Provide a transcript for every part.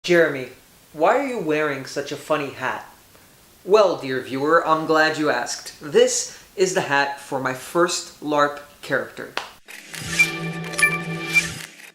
Jeremy, why are you wearing such a funny hat? Well, dear viewer, I'm glad you asked. This is the hat for my first LARP character.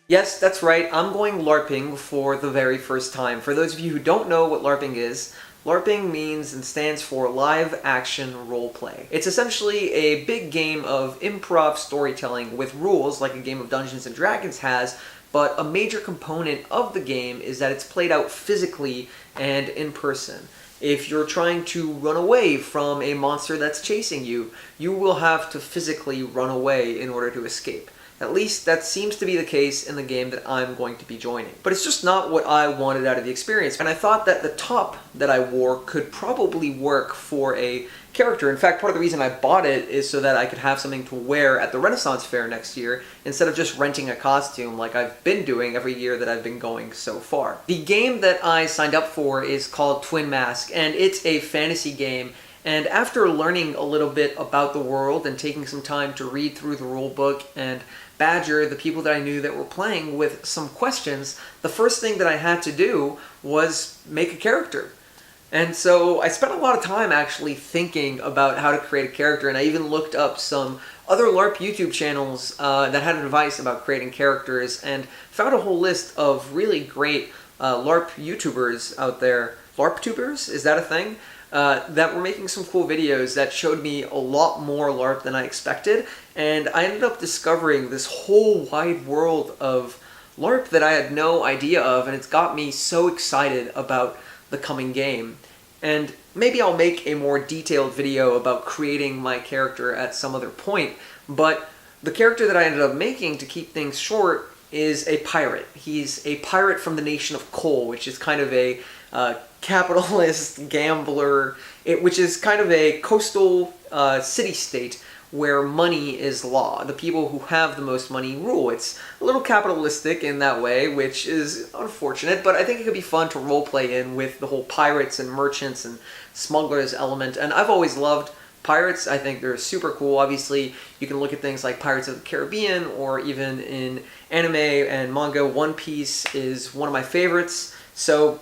Yes, that's right, I'm going LARPing for the very first time. For those of you who don't know what LARPing is, LARPing means and stands for live action roleplay. It's essentially a big game of improv storytelling with rules like a game of Dungeons & Dragons has, but a major component of the game is that it's played out physically and in person. If you're trying to run away from a monster that's chasing you, you will have to physically run away in order to escape. At least that seems to be the case in the game that I'm going to be joining. But it's just not what I wanted out of the experience, and I thought that the top that I wore could probably work for a character. In fact, part of the reason I bought it is so that I could have something to wear at the Renaissance Fair next year instead of just renting a costume like I've been doing every year that I've been going so far. The game that I signed up for is called Twin Mask, and it's a fantasy game. And after learning a little bit about the world and taking some time to read through the rulebook and badger the people that I knew that were playing with some questions, the first thing that I had to do was make a character. And so I spent a lot of time actually thinking about how to create a character, and I even looked up some other LARP YouTube channels that had advice about creating characters and found a whole list of really great LARP YouTubers out there. LARPtubers? Is that a thing? That were making some cool videos that showed me a lot more LARP than I expected, and I ended up discovering this whole wide world of LARP that I had no idea of, and it's got me so excited about the coming game. And maybe I'll make a more detailed video about creating my character at some other point, but the character that I ended up making, to keep things short, is a pirate. He's a pirate from the nation of Coal, which is kind of a capitalist gambler, which is kind of a coastal city-state where money is law. The people who have the most money rule. It's a little capitalistic in that way, which is unfortunate, but I think it could be fun to roleplay in with the whole pirates and merchants and smugglers element, and I've always loved pirates. I think they're super cool. Obviously, you can look at things like Pirates of the Caribbean, or even in anime and manga, One Piece is one of my favorites. So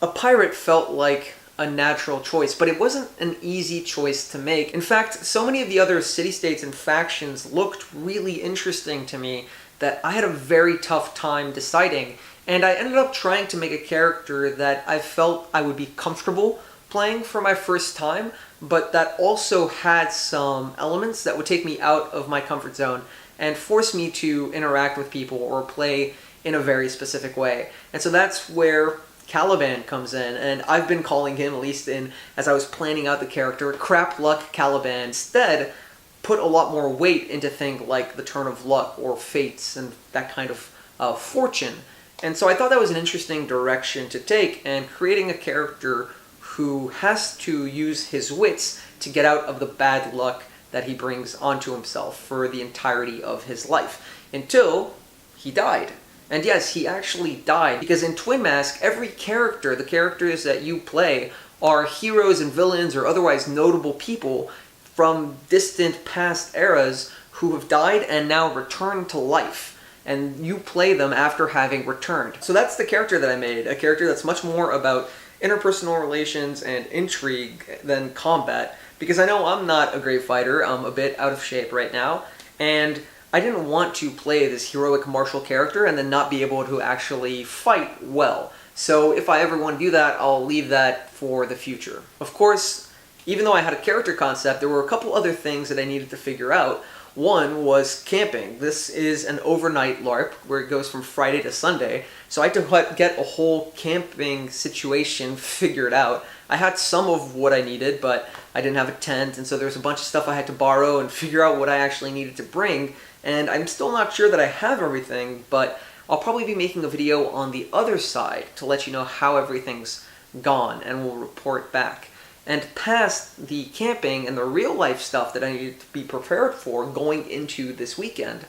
a pirate felt like a natural choice, but it wasn't an easy choice to make. In fact, so many of the other city-states and factions looked really interesting to me that I had a very tough time deciding, and I ended up trying to make a character that I felt I would be comfortable playing for my first time, but that also had some elements that would take me out of my comfort zone and force me to interact with people or play in a very specific way. And so that's where Caliban comes in, and I've been calling him, at least as I was planning out the character, Crap Luck Caliban. Instead, put a lot more weight into things like the Turn of Luck or Fates and that kind of fortune. And so I thought that was an interesting direction to take, and creating a character who has to use his wits to get out of the bad luck that he brings onto himself for the entirety of his life, until he died. And yes, he actually died, because in Twin Mask, every character, the characters that you play, are heroes and villains or otherwise notable people from distant past eras who have died and now returned to life. And you play them after having returned. So that's the character that I made, a character that's much more about interpersonal relations and intrigue than combat, because I know I'm not a great fighter. I'm a bit out of shape right now, and I didn't want to play this heroic martial character and then not be able to actually fight well. So if I ever want to do that, I'll leave that for the future. Of course, even though I had a character concept, there were a couple other things that I needed to figure out. One was camping. This is an overnight LARP where it goes from Friday to Sunday, so I had to get a whole camping situation figured out. I had some of what I needed, but I didn't have a tent, and so there was a bunch of stuff I had to borrow and figure out what I actually needed to bring, and I'm still not sure that I have everything, but I'll probably be making a video on the other side to let you know how everything's gone, and we'll report back. And past the camping and the real-life stuff that I needed to be prepared for going into this weekend,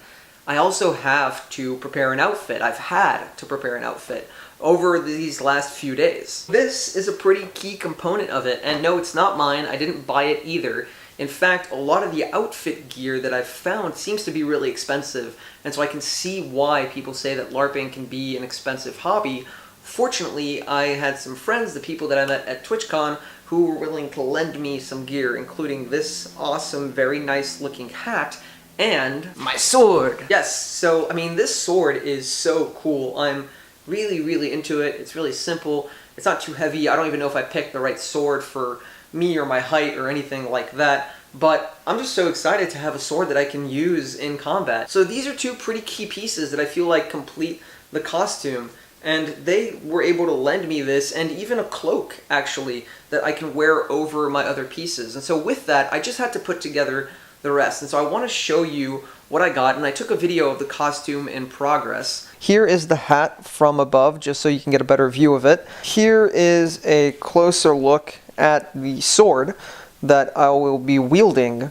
I also have to prepare an outfit. I've had to prepare an outfit over these last few days. This is a pretty key component of it, and no, it's not mine. I didn't buy it either. In fact, a lot of the outfit gear that I've found seems to be really expensive, and so I can see why people say that LARPing can be an expensive hobby fortunately, I had some friends, the people that I met at TwitchCon, who were willing to lend me some gear, including this awesome, very nice looking hat, and my sword! Yes, so, I mean, this sword is so cool. I'm really, really into it. It's really simple. It's not too heavy. I don't even know if I picked the right sword for me or my height or anything like that, but I'm just so excited to have a sword that I can use in combat. So these are two pretty key pieces that I feel like complete the costume. And they were able to lend me this, and even a cloak, actually, that I can wear over my other pieces. And so with that, I just had to put together the rest. And so I want to show you what I got, and I took a video of the costume in progress. Here is the hat from above, just so you can get a better view of it. Here is a closer look at the sword that I will be wielding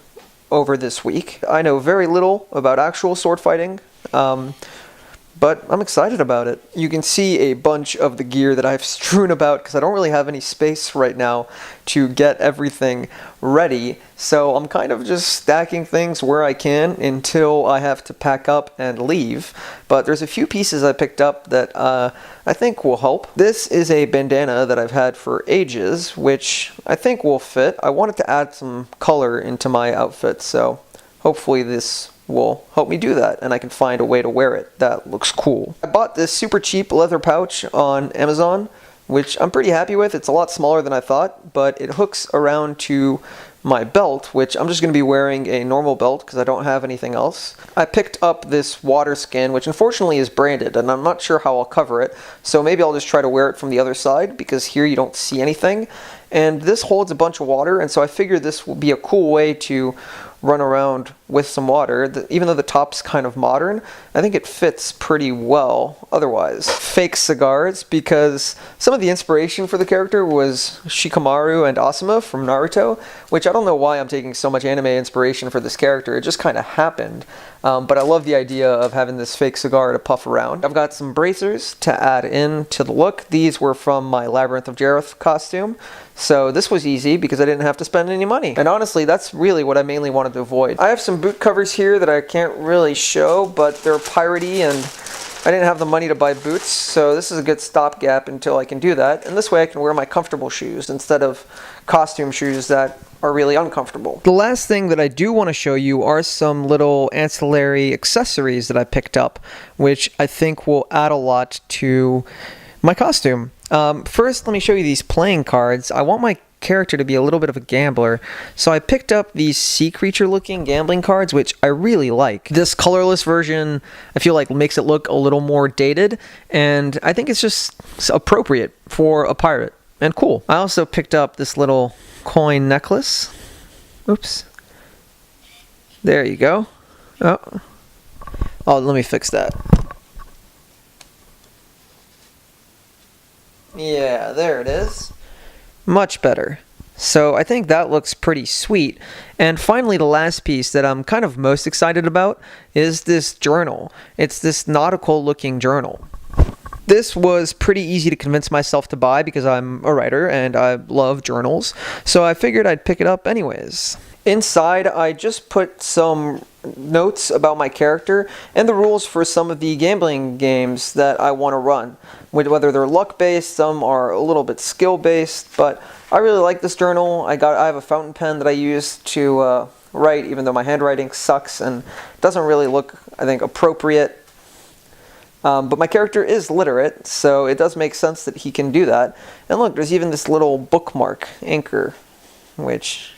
over this week. I know very little about actual sword fighting, but I'm excited about it. You can see a bunch of the gear that I've strewn about because I don't really have any space right now to get everything ready. So I'm kind of just stacking things where I can until I have to pack up and leave. But there's a few pieces I picked up that I think will help. This is a bandana that I've had for ages, which I think will fit. I wanted to add some color into my outfit, so hopefully this will help me do that, and I can find a way to wear it that looks cool. I bought this super cheap leather pouch on Amazon, which I'm pretty happy with. It's a lot smaller than I thought, but it hooks around to my belt, which I'm just going to be wearing a normal belt because I don't have anything else. I picked up this water skin, which unfortunately is branded, and I'm not sure how I'll cover it, so maybe I'll just try to wear it from the other side because here you don't see anything. And this holds a bunch of water, and so I figured this will be a cool way to run around with some water. Even though the top's kind of modern, I think it fits pretty well otherwise. Fake cigars, because some of the inspiration for the character was Shikamaru and Asuma from Naruto, which I don't know why I'm taking so much anime inspiration for this character. It just kind of happened. But I love the idea of having this fake cigar to puff around. I've got some bracers to add in to the look. These were from my Labyrinth of Jareth costume. So this was easy because I didn't have to spend any money. And honestly, that's really what I mainly wanted to avoid. I have some boot covers here that I can't really show, but they're piratey and I didn't have the money to buy boots, so this is a good stopgap until I can do that. And this way I can wear my comfortable shoes instead of costume shoes that are really uncomfortable. The last thing that I do want to show you are some little ancillary accessories that I picked up, which I think will add a lot to my costume. First, let me show you these playing cards. I want my character to be a little bit of a gambler, so I picked up these sea creature looking gambling cards, which I really like. This colorless version I feel like makes it look a little more dated, and I think it's just appropriate for a pirate and cool. I also picked up this little coin necklace. Oops. There you go. Oh, let me fix that. Yeah, there it is. Much better. So I think that looks pretty sweet. And finally, the last piece that I'm kind of most excited about is this journal. It's this nautical looking journal. This was pretty easy to convince myself to buy because I'm a writer and I love journals. So I figured I'd pick it up anyways. Inside, I just put some notes about my character and the rules for some of the gambling games that I want to run. Whether they're luck-based, some are a little bit skill-based, but I really like this journal. I have a fountain pen that I use to write, even though my handwriting sucks and doesn't really look, I think, appropriate. But my character is literate, so it does make sense that he can do that. And look, there's even this little bookmark anchor, which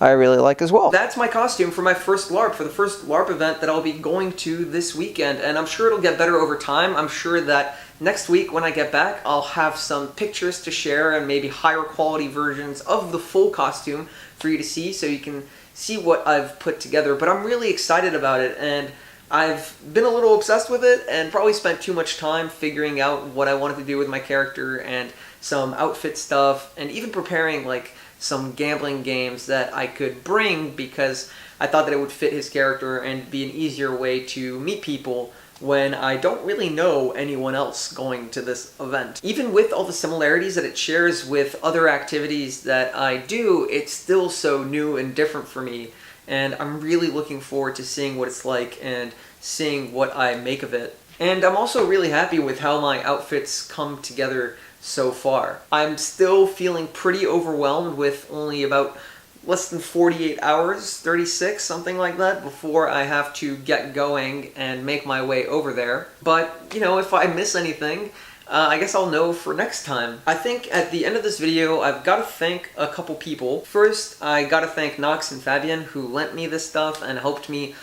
I really like as well. That's my costume for my first LARP, for the first LARP event that I'll be going to this weekend, and I'm sure it'll get better over time. I'm sure that next week when I get back, I'll have some pictures to share and maybe higher quality versions of the full costume for you to see, so you can see what I've put together. But I'm really excited about it, and I've been a little obsessed with it and probably spent too much time figuring out what I wanted to do with my character and some outfit stuff, and even preparing like some gambling games that I could bring because I thought that it would fit his character and be an easier way to meet people when I don't really know anyone else going to this event. Even with all the similarities that it shares with other activities that I do, it's still so new and different for me, and I'm really looking forward to seeing what it's like and seeing what I make of it. And I'm also really happy with how my outfits come together so far. I'm still feeling pretty overwhelmed with only about less than 48 hours, 36, something like that, before I have to get going and make my way over there. But, you know, if I miss anything, I guess I'll know for next time. I think at the end of this video, I've got to thank a couple people. First, I got to thank Knox and Fabian, who lent me this stuff and helped me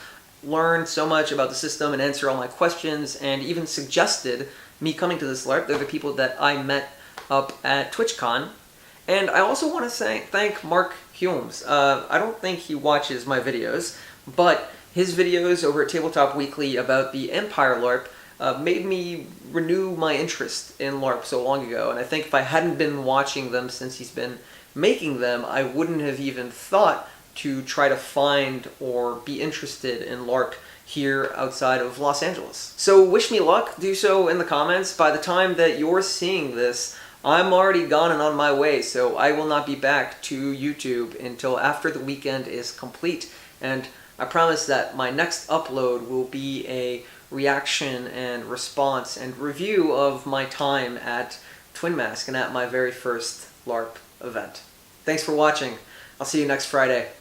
learn so much about the system and answer all my questions, and even suggested me coming to this LARP. They're the people that I met up at TwitchCon. And I also want to thank Mark Hulmes. I don't think he watches my videos, but his videos over at Tabletop Weekly about the Empire LARP made me renew my interest in LARP so long ago. And I think if I hadn't been watching them since he's been making them, I wouldn't have even thought to try to find or be interested in LARP here outside of Los Angeles. So wish me luck, do so in the comments. By the time that you're seeing this, I'm already gone and on my way, so I will not be back to YouTube until after the weekend is complete. And I promise that my next upload will be a reaction and response and review of my time at Twin Mask and at my very first LARP event. Thanks for watching. I'll see you next Friday.